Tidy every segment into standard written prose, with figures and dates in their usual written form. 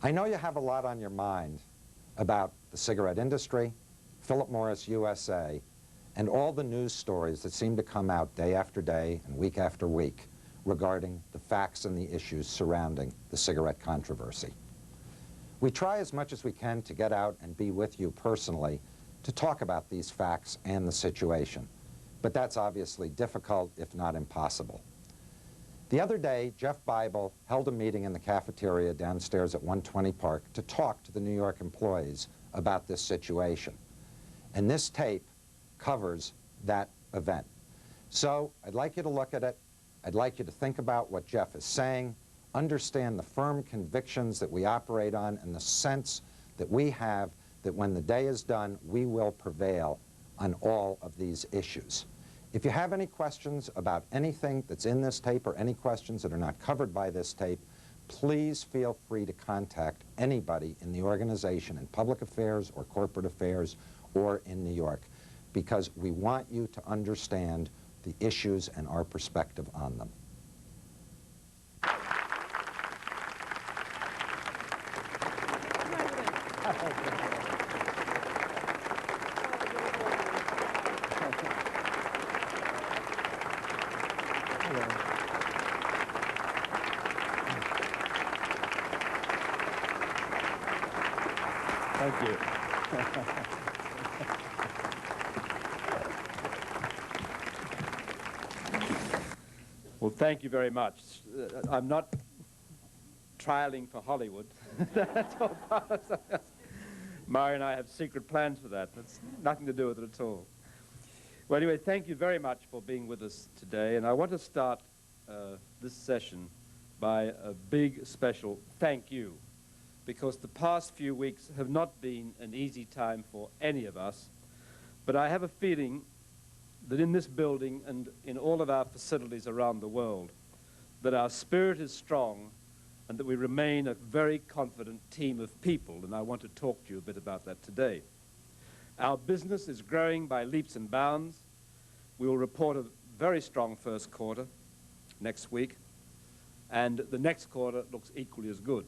I know you have a lot on your mind about the cigarette industry, Philip Morris USA, and all the news stories that seem to come out day after day and week after week regarding the facts and the issues surrounding the cigarette controversy. We try as much as we can to get out and be with you personally to talk about these facts and the situation, but that's obviously difficult, if not impossible. The other day, Jeff Bible held a meeting in the cafeteria downstairs at 120 Park to talk to the New York employees about this situation. And this tape covers that event. So I'd like you to look at it. I'd like you to think about what Jeff is saying, understand the firm convictions that we operate on, and the sense that we have that when the day is done, we will prevail on all of these issues. If you have any questions about anything that's in this tape or any questions that are not covered by this tape, please feel free to contact anybody in the organization in public affairs or corporate affairs or in New York, because we want you to understand the issues and our perspective on them. Thank you. Well, thank you very much. I'm not trialing for Hollywood. That's all part of something else. Mari and I have secret plans for that. That's nothing to do with it at all. Well, anyway, thank you very much for being with us today. And I want to start this session by a big special thank you, because the past few weeks have not been an easy time for any of us. But I have a feeling that in this building and in all of our facilities around the world, that our spirit is strong and that we remain a very confident team of people, and I want to talk to you a bit about that today. Our business is growing by leaps and bounds. We will report a very strong first quarter next week, and the next quarter looks equally as good.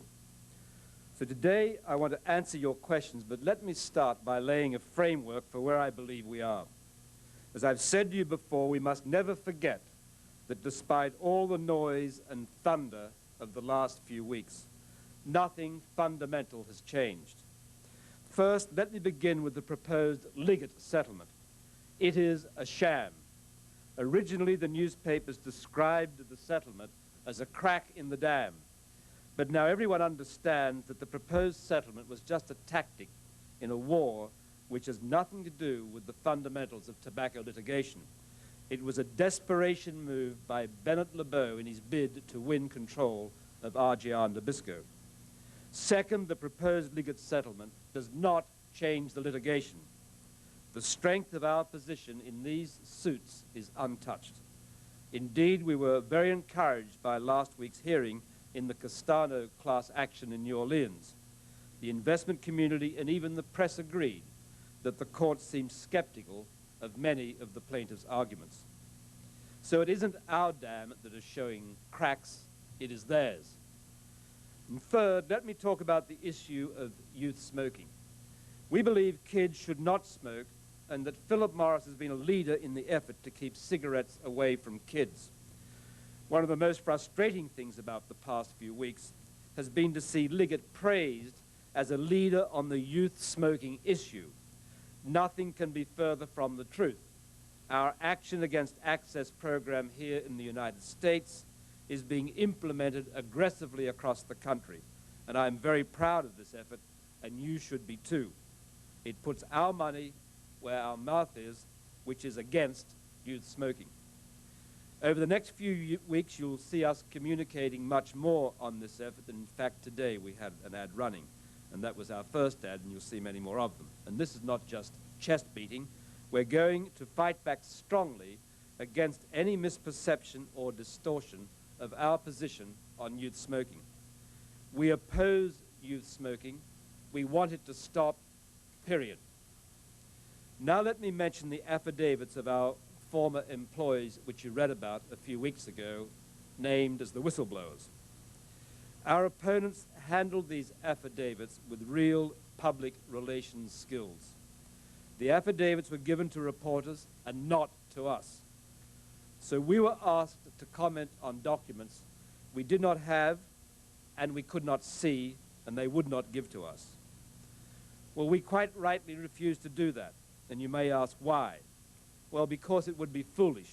So today I want to answer your questions, but let me start by laying a framework for where I believe we are. As I've said to you before, we must never forget that despite all the noise and thunder of the last few weeks, nothing fundamental has changed. First, let me begin with the proposed Liggett settlement. It is a sham. Originally, the newspapers described the settlement as a crack in the dam. But now everyone understands that the proposed settlement was just a tactic in a war which has nothing to do with the fundamentals of tobacco litigation. It was a desperation move by Bennett LeBeau in his bid to win control of RGR and Nabisco. Second, the proposed Liggett settlement does not change the litigation. The strength of our position in these suits is untouched. Indeed, we were very encouraged by last week's hearing in the Castano class action in New Orleans. The investment community and even the press agreed that the court seemed skeptical of many of the plaintiffs' arguments. So it isn't our dam that is showing cracks, it is theirs. And third, let me talk about the issue of youth smoking. We believe kids should not smoke, and that Philip Morris has been a leader in the effort to keep cigarettes away from kids. One of the most frustrating things about the past few weeks has been to see Liggett praised as a leader on the youth smoking issue. Nothing can be further from the truth. Our Action Against Access program here in the United States is being implemented aggressively across the country, and I'm very proud of this effort, and you should be too. It puts our money where our mouth is, which is against youth smoking. Over the next few weeks, you'll see us communicating much more on this effort, and in fact today we had an ad running, and that was our first ad, and you'll see many more of them. And this is not just chest beating. We're going to fight back strongly against any misperception or distortion of our position on youth smoking. We oppose youth smoking. We want it to stop, period. Now let me mention the affidavits of our former employees, which you read about a few weeks ago, named as the whistleblowers. Our opponents handled these affidavits with real public relations skills. The affidavits were given to reporters and not to us. So we were asked to comment on documents we did not have and we could not see and they would not give to us. Well, we quite rightly refused to do that. And you may ask why. Well, because it would be foolish.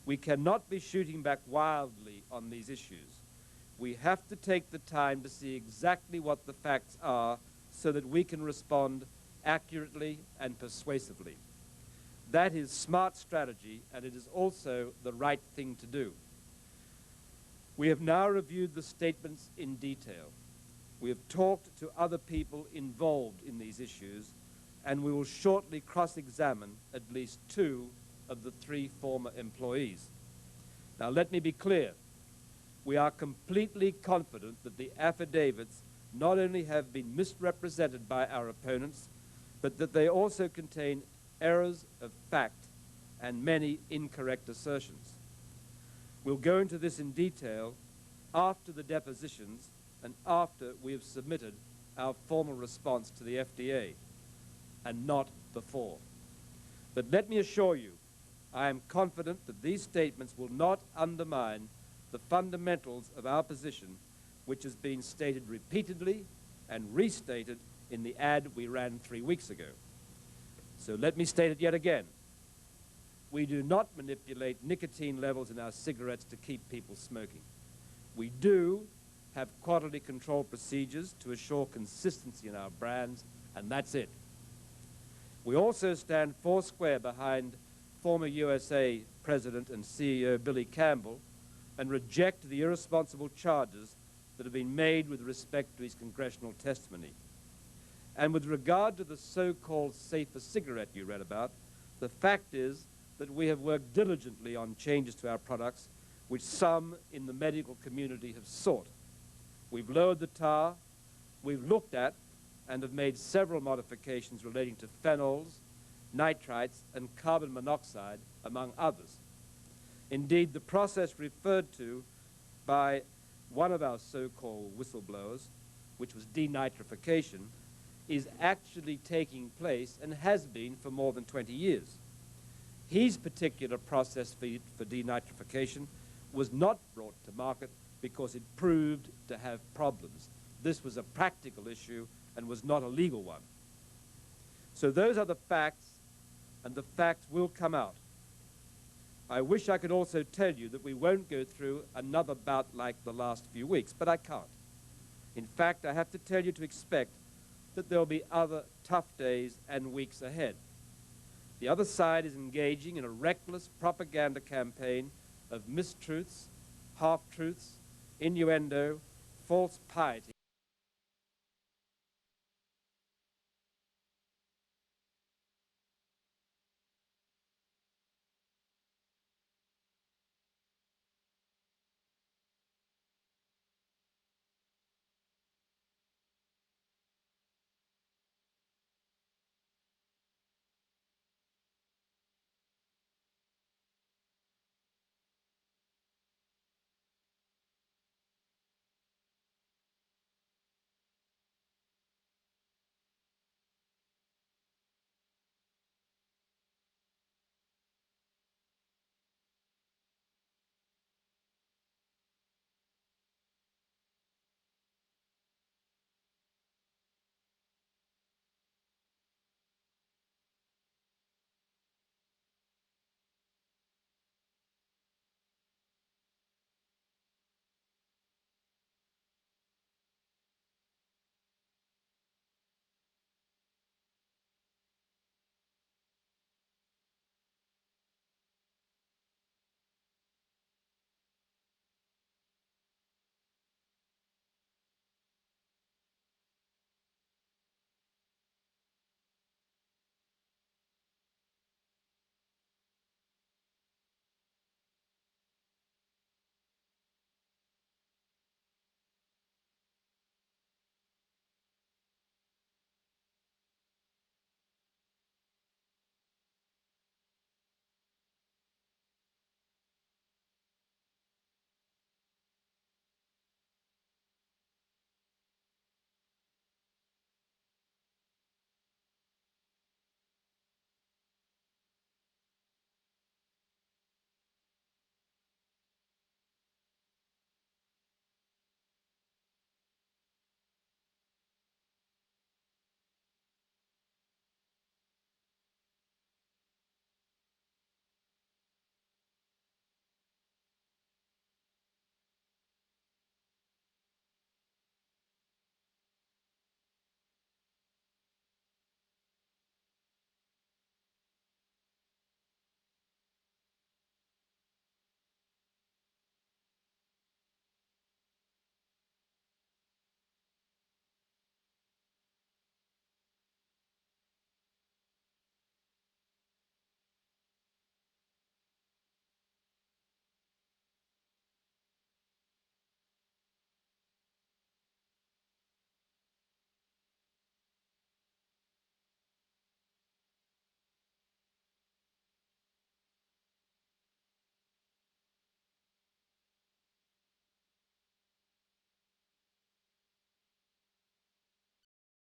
We cannot be shooting back wildly on these issues. We have to take the time to see exactly what the facts are so that we can respond accurately and persuasively. That is smart strategy, and it is also the right thing to do. We have now reviewed the statements in detail. We have talked to other people involved in these issues, and we will shortly cross-examine at least 2 of the 3 former employees. Now, let me be clear. We are completely confident that the affidavits not only have been misrepresented by our opponents, but that they also contain errors of fact and many incorrect assertions. We'll go into this in detail after the depositions and after we have submitted our formal response to the FDA, and not before. But let me assure you, I am confident that these statements will not undermine the fundamentals of our position, which has been stated repeatedly and restated in the ad we ran 3 weeks ago. So let me state it yet again. We do not manipulate nicotine levels in our cigarettes to keep people smoking. We do have quality control procedures to assure consistency in our brands, and that's it. We also stand foursquare behind former USA President and CEO Billy Campbell and reject the irresponsible charges that have been made with respect to his congressional testimony. And with regard to the so-called safer cigarette you read about, the fact is that we have worked diligently on changes to our products, which some in the medical community have sought. We've lowered the tar, we've looked at, and have made several modifications relating to phenols, nitrites, and carbon monoxide, among others. Indeed, the process referred to by one of our so-called whistleblowers, which was denitrification, is actually taking place and has been for more than 20 years. His particular process for denitrification was not brought to market because it proved to have problems. This was a practical issue and was not a legal one. So those are the facts, and the facts will come out. I wish I could also tell you that we won't go through another bout like the last few weeks, but I can't. In fact, I have to tell you to expect that there'll be other tough days and weeks ahead. The other side is engaging in a reckless propaganda campaign of mistruths, half-truths, innuendo, false piety.